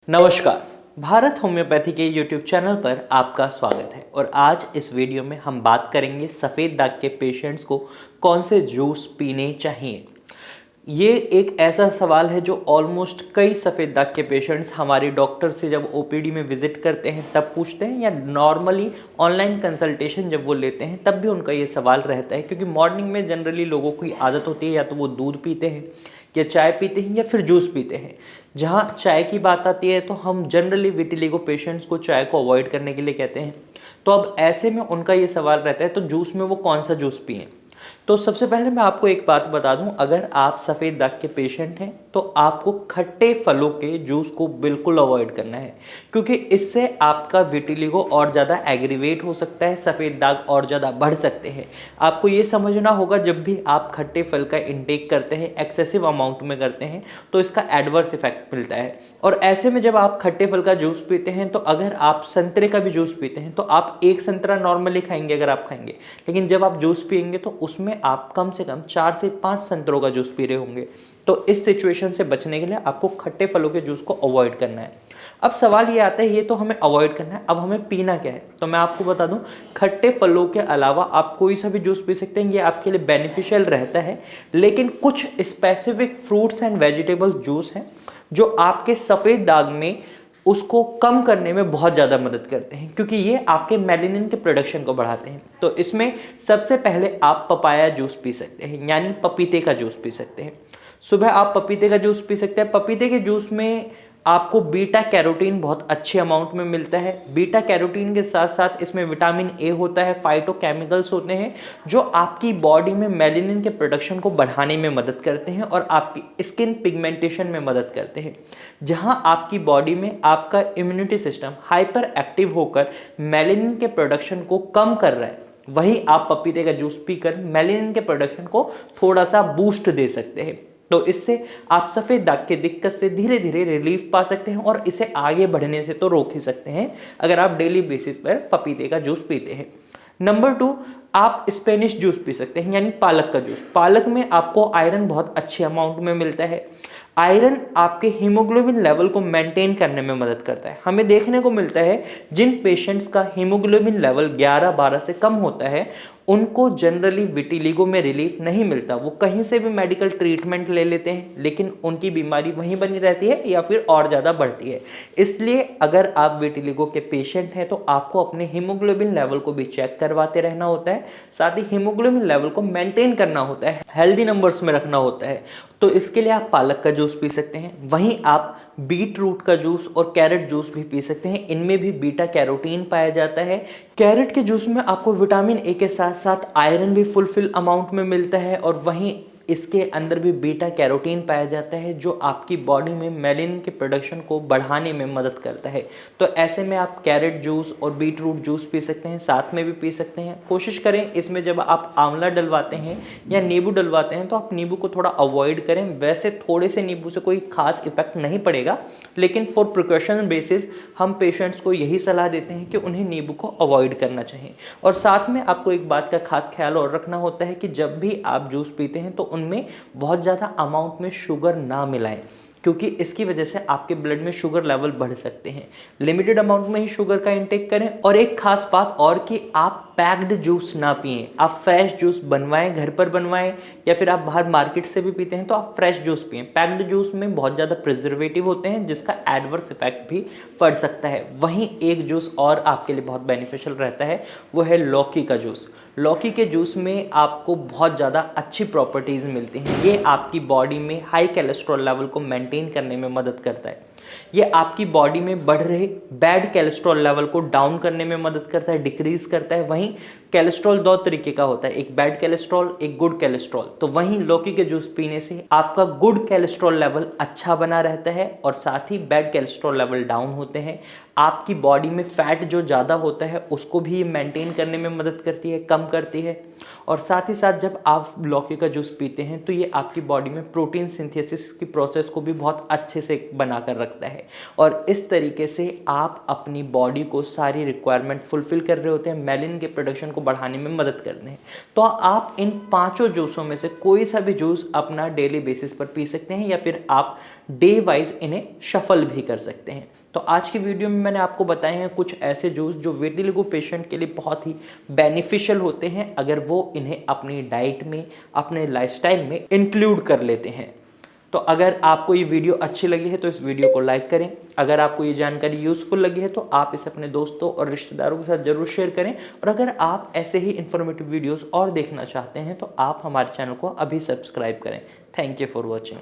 नमस्कार। भारत होम्योपैथी के YouTube channel पर आपका स्वागत है और आज इस वीडियो में हम बात करेंगे सफ़ेद दाग के पेशेंट्स को कौन से जूस पीने चाहिए। ये एक ऐसा सवाल है जो ऑलमोस्ट कई सफ़ेद दाग के पेशेंट्स हमारे डॉक्टर से जब ओपीडी में विजिट करते हैं तब पूछते हैं, या नॉर्मली ऑनलाइन कंसल्टेशन जब वो लेते हैं तब भी उनका ये सवाल रहता है, क्योंकि मॉर्निंग में जनरली लोगों की आदत होती है या तो वो दूध पीते हैं या चाय पीते हैं या फिर जूस पीते हैं। जहाँ चाय की बात आती है तो हम जनरली विटिलिगो पेशेंट्स को चाय को अवॉइड करने के लिए कहते हैं। तो अब ऐसे में उनका ये सवाल रहता है तो जूस में वो कौन सा जूस पिएं। तो सबसे पहले मैं आपको एक बात बता दूं, अगर आप सफ़ेद दाग के पेशेंट हैं तो आपको खट्टे फलों के जूस को बिल्कुल अवॉइड करना है, क्योंकि इससे आपका विटिलिगो और ज़्यादा एग्रीवेट हो सकता है, सफ़ेद दाग और ज़्यादा बढ़ सकते हैं। आपको ये समझना होगा, जब भी आप खट्टे फल का इंटेक करते हैं, एक्सेसिव अमाउंट में करते हैं, तो इसका एडवर्स इफेक्ट मिलता है। और ऐसे में जब आप खट्टे फल का जूस पीते हैं तो अगर आप संतरे का भी जूस पीते हैं तो आप एक संतरा नॉर्मली खाएंगे अगर आप खाएंगे, लेकिन जब आप जूस पिएंगे तो उसमें आप कम से कम 4 से 5 संतरों का जूस पी रहे होंगे। तो इस सिचुएशन से बचने के लिए आपको खट्टे फलों के जूस को अवॉइड करना है। अब सवाल ये आता है, ये तो हमें अवॉइड करना है, अब हमें पीना क्या है। तो मैं आपको बता दूं, खट्टे फलों के अलावा आप कोई सा भी जूस पी सकते हैं, ये आपके लिए बेनिफिशियल रहता है। लेकिन कुछ specific fruits and vegetable juice हैं जो आपके सफ़ेद दाग में उसको कम करने में बहुत ज़्यादा मदद करते हैं, क्योंकि ये आपके मेलानिन के प्रोडक्शन को बढ़ाते हैं। तो इसमें सबसे पहले आप पपाया जूस पी सकते हैं, यानी पपीते का जूस पी सकते हैं। सुबह आप पपीते का जूस पी सकते हैं। पपीते के जूस में आपको बीटा कैरोटीन बहुत अच्छे अमाउंट में मिलता है। बीटा कैरोटीन के साथ साथ इसमें विटामिन ए होता है, फाइटोकेमिकल्स होते हैं जो आपकी बॉडी में मेलानिन के प्रोडक्शन को बढ़ाने में मदद करते हैं और आपकी स्किन पिगमेंटेशन में मदद करते हैं। जहां आपकी बॉडी में आपका इम्यूनिटी सिस्टम हाइपर एक्टिव होकर मेलानिन के प्रोडक्शन को कम कर रहा है, वहीं आप पपीते का जूस पीकर मेलानिन के प्रोडक्शन को थोड़ा सा बूस्ट दे सकते हैं। तो इससे आप सफ़ेद दाग की दिक्कत से धीरे धीरे रिलीफ पा सकते हैं और इसे आगे बढ़ने से तो रोक ही सकते हैं अगर आप डेली बेसिस पर पपीते का जूस पीते हैं। नंबर 2, आप स्पेनिश जूस पी सकते हैं, यानी पालक का जूस। पालक में आपको आयरन बहुत अच्छे अमाउंट में मिलता है। आयरन आपके हीमोग्लोबिन लेवल को मेंटेन करने में मदद करता है। हमें देखने को मिलता है जिन पेशेंट्स का हीमोग्लोबिन लेवल 11-12 से कम होता है उनको जनरली विटिलिगो में रिलीफ नहीं मिलता। वो कहीं से भी मेडिकल ट्रीटमेंट ले लेते हैं लेकिन उनकी बीमारी वहीं बनी रहती है या फिर और ज़्यादा बढ़ती है। इसलिए अगर आप विटिलिगो के पेशेंट हैं तो आपको अपने हीमोग्लोबिन लेवल को भी चेक करवाते रहना होता है, साथ ही हीमोग्लोबिन लेवल को मेंटेन करना होता है, हेल्दी नंबर्स में रखना होता है। तो इसके लिए आप पालक का जूस पी सकते हैं। वहीं आप बीट रूट का जूस और कैरेट जूस भी पी सकते हैं, इनमें भी बीटा कैरोटीन पाया जाता है। कैरेट के जूस में आपको विटामिन ए के साथ साथ आयरन भी फुलफिल अमाउंट में मिलता है और वहीं इसके अंदर भी बीटा कैरोटीन पाया जाता है जो आपकी बॉडी में मेलानिन के प्रोडक्शन को बढ़ाने में मदद करता है। तो ऐसे में आप कैरेट जूस और बीट रूट जूस पी सकते हैं, साथ में भी पी सकते हैं। कोशिश करें इसमें जब आप आंवला डलवाते हैं या नींबू डलवाते हैं तो आप नींबू को थोड़ा अवॉइड करें। वैसे थोड़े से नींबू से कोई खास इफेक्ट नहीं पड़ेगा, लेकिन फॉर प्रिकॉशन बेसिस हम पेशेंट्स को यही सलाह देते हैं कि उन्हें नींबू को अवॉइड करना चाहिए। और साथ में आपको एक बात का खास ख्याल और रखना होता है कि जब भी आप जूस पीते हैं तो उनमें बहुत ज़्यादा अमाउंट में शुगर ना मिलाएं, क्योंकि इसकी वजह से आपके ब्लड में शुगर लेवल बढ़ सकते हैं। लिमिटेड अमाउंट में ही शुगर का इंटेक करें। और एक खास बात और कि आप पैक्ड जूस ना पिएं, आप फ्रेश जूस बनवाएं, घर पर बनवाएं, या फिर आप बाहर मार्केट से भी पीते हैं तो आप फ्रेश जूस पिएं। पैक्ड जूस में बहुत ज़्यादा प्रिजर्वेटिव होते हैं जिसका एडवर्स इफेक्ट भी पड़ सकता है। वहीं एक जूस और आपके लिए बहुत बेनिफिशियल रहता है, वो है लौकी का जूस। लौकी के जूस में आपको बहुत ज़्यादा अच्छी प्रॉपर्टीज़ मिलती हैं। ये आपकी बॉडी में हाई कोलेस्ट्रॉल लेवल को मेंटेन करने में मदद करता है। ये आपकी बॉडी में बढ़ रहे बैड कोलेस्ट्रॉल लेवल को डाउन करने में मदद करता है, डिक्रीज करता है। वहीं कोलेस्ट्रॉल 2 तरीके का होता है, एक बैड कोलेस्ट्रॉल, एक गुड कोलेस्ट्रॉल। तो वहीं लौकी के जूस पीने से आपका गुड कोलेस्ट्रॉल लेवल अच्छा बना रहता है और साथ ही बैड कोलेस्ट्रॉल लेवल डाउन होते हैं। आपकी बॉडी में फैट जो ज़्यादा होता है उसको भी मेंटेन करने में मदद करती है, कम करती है। और साथ ही साथ जब आप लौकी का जूस पीते हैं तो ये आपकी बॉडी में प्रोटीन सिंथेसिस की प्रोसेस को भी बहुत अच्छे से बना कर रखता है और इस तरीके से आप अपनी बॉडी को सारी रिक्वायरमेंट फुलफिल कर रहे होते हैं, मेलानिन के प्रोडक्शन को बढ़ाने में मदद करते हैं। तो आप इन 5 जूसों में से कोई सा भी जूस अपना डेली बेसिस पर पी सकते हैं या फिर आप डे वाइज इन्हें शफल भी कर सकते हैं। तो आज की वीडियो में मैंने आपको बताए हैं कुछ ऐसे जूस जो विटिलिगो पेशेंट के लिए बहुत ही बेनिफिशियल होते हैं अगर वो इन्हें अपनी डाइट में, अपने लाइफस्टाइल में इंक्लूड कर लेते हैं। तो अगर आपको ये वीडियो अच्छी लगी है तो इस वीडियो को लाइक करें। अगर आपको ये जानकारी यूजफुल लगी है तो आप इसे अपने दोस्तों और रिश्तेदारों के साथ जरूर शेयर करें। और अगर आप ऐसे ही इंफॉर्मेटिव वीडियोस और देखना चाहते हैं तो आप हमारे चैनल को अभी सब्सक्राइब करें। Thank you for watching.